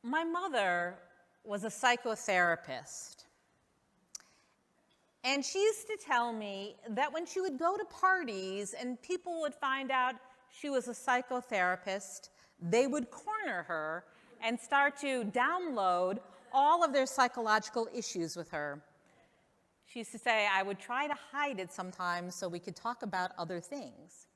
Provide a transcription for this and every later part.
My mother was a psychotherapist. And she used to tell me that when she would go to parties and people would find out she was a psychotherapist, they would corner her and start to download all of their psychological issues with her. She used to say, I would try to hide it sometimes so we could talk about other things.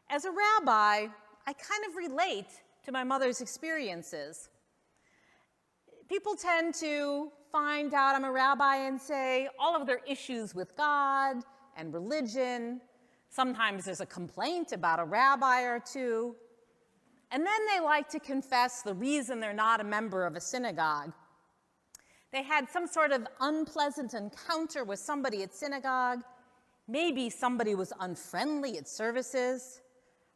As a rabbi, I kind of relate to my mother's experiences. People tend to find out I'm a rabbi and say all of their issues with God and religion. Sometimes there's a complaint about a rabbi or two. And then they like to confess the reason they're not a member of a synagogue. They had some sort of unpleasant encounter with somebody at synagogue. Maybe somebody was unfriendly at services,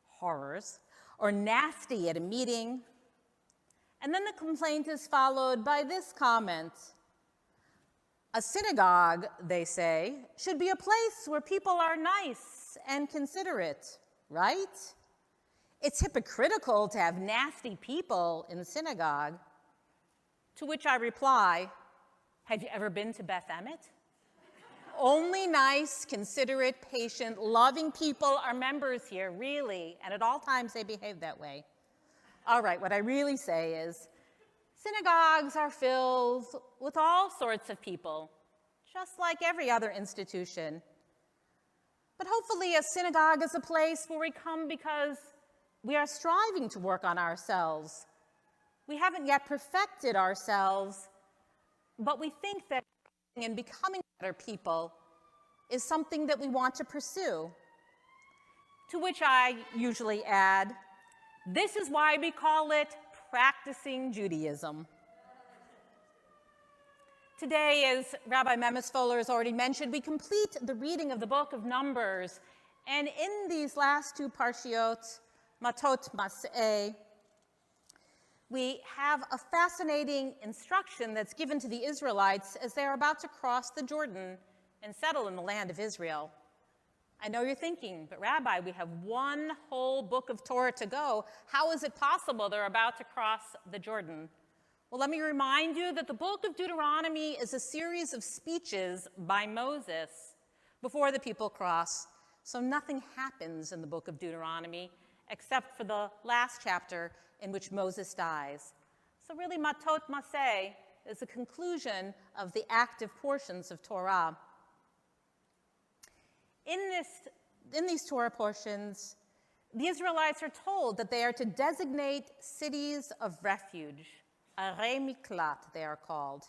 horrors, or nasty at a meeting. And then the complaint is followed by this comment. A synagogue, they say, should be a place where people are nice and considerate, right? It's hypocritical to have nasty people in the synagogue. To which I reply, have you ever been to Beth Emmet? Only nice, considerate, patient, loving people are members here, really, and at all times they behave that way. All right, what I really say is, synagogues are filled with all sorts of people, just like every other institution. But hopefully a synagogue is a place where we come because we are striving to work on ourselves. We haven't yet perfected ourselves, but we think that and becoming better people is something that we want to pursue. To which I usually add, this is why we call it practicing Judaism. Today, as Rabbi Memes Foller has already mentioned, we complete the reading of the book of Numbers. And in these last two parshiot, Matot Mas'eh, we have a fascinating instruction that's given to the Israelites as they are about to cross the Jordan and settle in the land of Israel. I know you're thinking, but Rabbi, we have one whole book of Torah to go. How is it possible they're about to cross the Jordan? Well, let me remind you that the book of Deuteronomy is a series of speeches by Moses before the people cross. So nothing happens in the book of Deuteronomy except for the last chapter in which Moses dies. So really, Matot Mas'eh is the conclusion of the active portions of Torah. In these Torah portions, the Israelites are told that they are to designate cities of refuge, arei miklat they are called.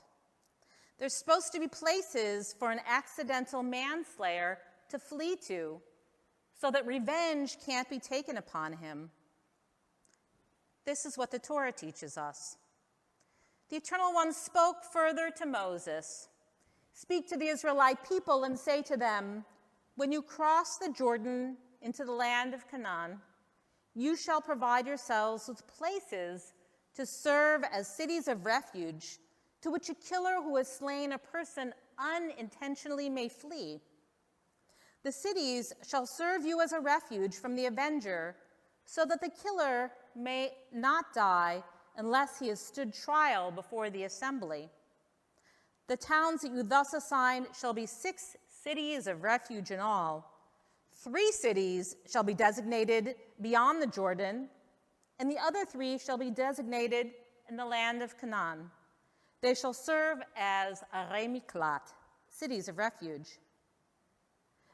They're supposed to be places for an accidental manslayer to flee to, so that revenge can't be taken upon him. This is what the Torah teaches us. The Eternal One spoke further to Moses. Speak to the Israelite people and say to them, when you cross the Jordan into the land of Canaan, you shall provide yourselves with places to serve as cities of refuge to which a killer who has slain a person unintentionally may flee. The cities shall serve you as a refuge from the avenger, so that the killer may not die unless he has stood trial before the assembly. The towns that you thus assign shall be 6 cities of refuge in all. 3 cities shall be designated beyond the Jordan, and the other 3 shall be designated in the land of Canaan. They shall serve as arei miklat, cities of refuge.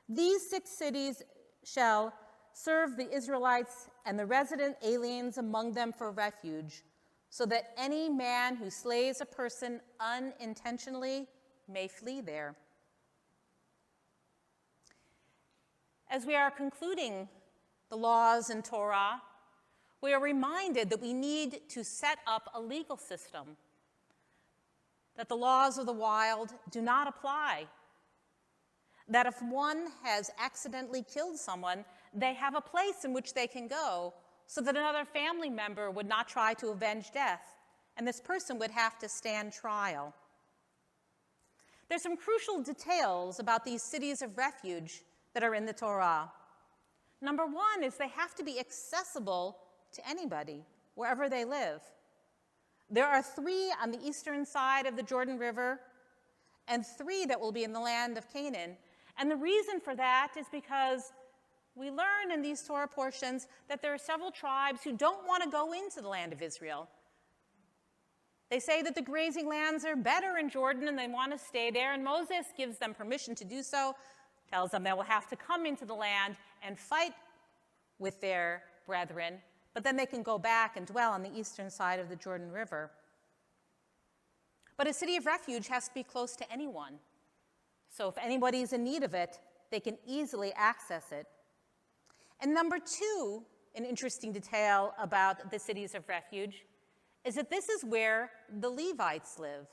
These 6 cities shall serve the Israelites and the resident aliens among them for refuge, so that any man who slays a person unintentionally may flee there. As we are concluding the laws in Torah, we are reminded that we need to set up a legal system, that the laws of the wild do not apply, that if one has accidentally killed someone, they have a place in which they can go so that another family member would not try to avenge death, and this person would have to stand trial. There's some crucial details about these cities of refuge that are in the Torah. Number 1 is they have to be accessible to anybody, wherever they live. There are 3 on the eastern side of the Jordan River and 3 that will be in the land of Canaan. And the reason for that is because we learn in these Torah portions that there are several tribes who don't want to go into the land of Israel. They say that the grazing lands are better in Jordan and they want to stay there, and Moses gives them permission to do so, tells them they will have to come into the land and fight with their brethren, but then they can go back and dwell on the eastern side of the Jordan River. But a city of refuge has to be close to anyone. So if anybody's in need of it, they can easily access it. And number 2, an interesting detail about the cities of refuge, is that this is where the Levites live.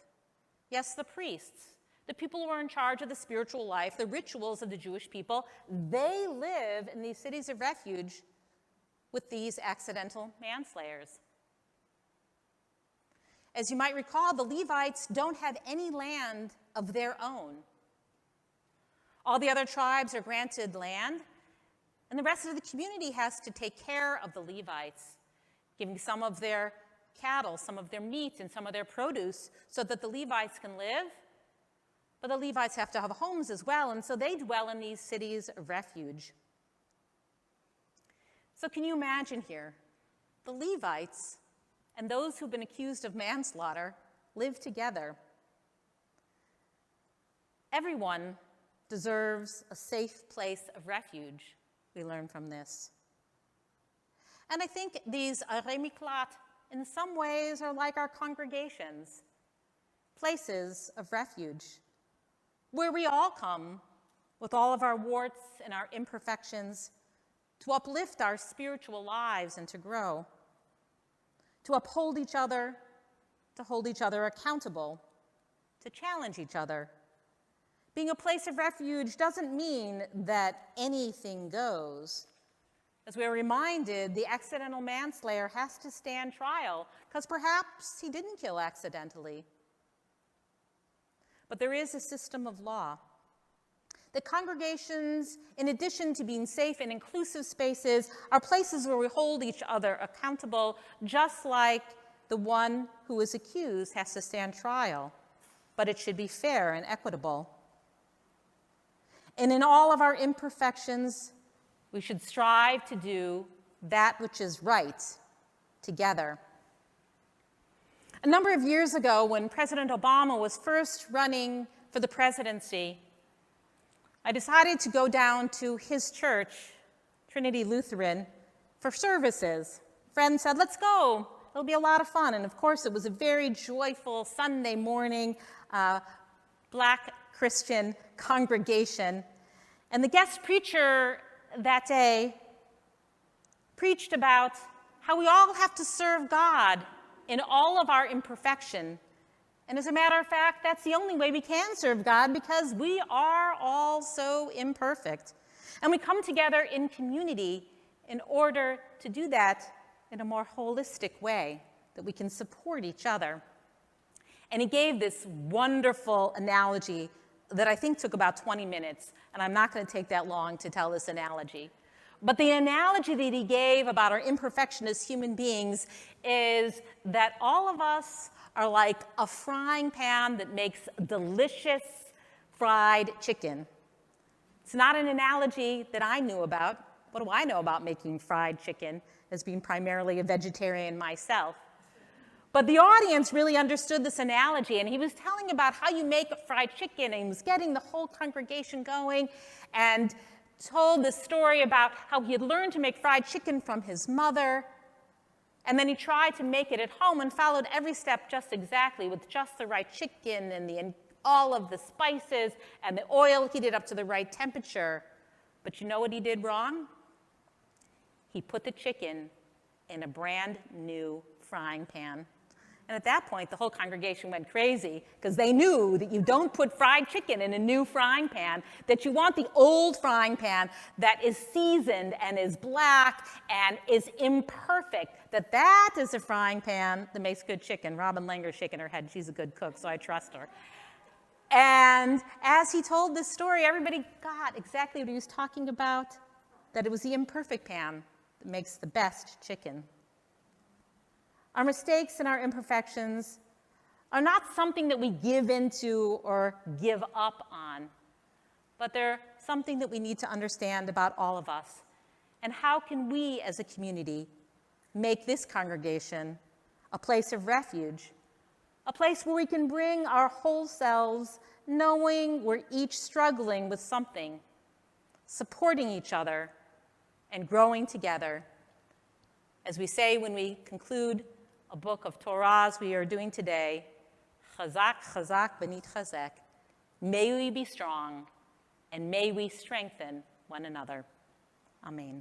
Yes, the priests, the people who are in charge of the spiritual life, the rituals of the Jewish people, they live in these cities of refuge with these accidental manslayers. As you might recall, the Levites don't have any land of their own. All the other tribes are granted land, and the rest of the community has to take care of the Levites, giving some of their cattle, some of their meat, and some of their produce so that the Levites can live. But the Levites have to have homes as well, and so they dwell in these cities of refuge. So can you imagine here, the Levites and those who've been accused of manslaughter live together. Everyone deserves a safe place of refuge, we learn from this. And I think these arei miklat in some ways are like our congregations, places of refuge, where we all come with all of our warts and our imperfections to uplift our spiritual lives and to grow, to uphold each other, to hold each other accountable, to challenge each other. Being a place of refuge doesn't mean that anything goes. As we're reminded, the accidental manslayer has to stand trial because perhaps he didn't kill accidentally. But there is a system of law. The congregations, in addition to being safe and inclusive spaces, are places where we hold each other accountable, just like the one who is accused has to stand trial. But it should be fair and equitable. And in all of our imperfections, we should strive to do that which is right together. A number of years ago, when President Obama was first running for the presidency, I decided to go down to his church, Trinity Lutheran, for services. Friends said, let's go. It'll be a lot of fun. And of course, it was a very joyful Sunday morning, Black Christian congregation. And the guest preacher that day preached about how we all have to serve God in all of our imperfection. And as a matter of fact, that's the only way we can serve God because we are all so imperfect. And we come together in community in order to do that in a more holistic way, that we can support each other. And he gave this wonderful analogy that I think took about 20 minutes, and I'm not going to take that long to tell this analogy. But the analogy that he gave about our imperfection as human beings is that all of us are like a frying pan that makes delicious fried chicken. It's not an analogy that I knew about. What do I know about making fried chicken as being primarily a vegetarian myself? But the audience really understood this analogy, and he was telling about how you make a fried chicken, and he was getting the whole congregation going, and told the story about how he had learned to make fried chicken from his mother, and then he tried to make it at home and followed every step just exactly with just the right chicken and all of the spices and the oil heated up to the right temperature. But you know what he did wrong? He put the chicken in a brand new frying pan. And at that point, the whole congregation went crazy because they knew that you don't put fried chicken in a new frying pan, that you want the old frying pan that is seasoned and is black and is imperfect, that is a frying pan that makes good chicken. Robin Langer's shaking her head. She's a good cook, so I trust her. And as he told this story, everybody got exactly what he was talking about, that it was the imperfect pan that makes the best chicken. Our mistakes and our imperfections are not something that we give into or give up on, but they're something that we need to understand about all of us. And how can we as a community make this congregation a place of refuge, a place where we can bring our whole selves, knowing we're each struggling with something, supporting each other, and growing together. As we say when we conclude a book of Torah as we are doing today, Chazak, Chazak, Benit Chazek, may we be strong, and may we strengthen one another. Amen.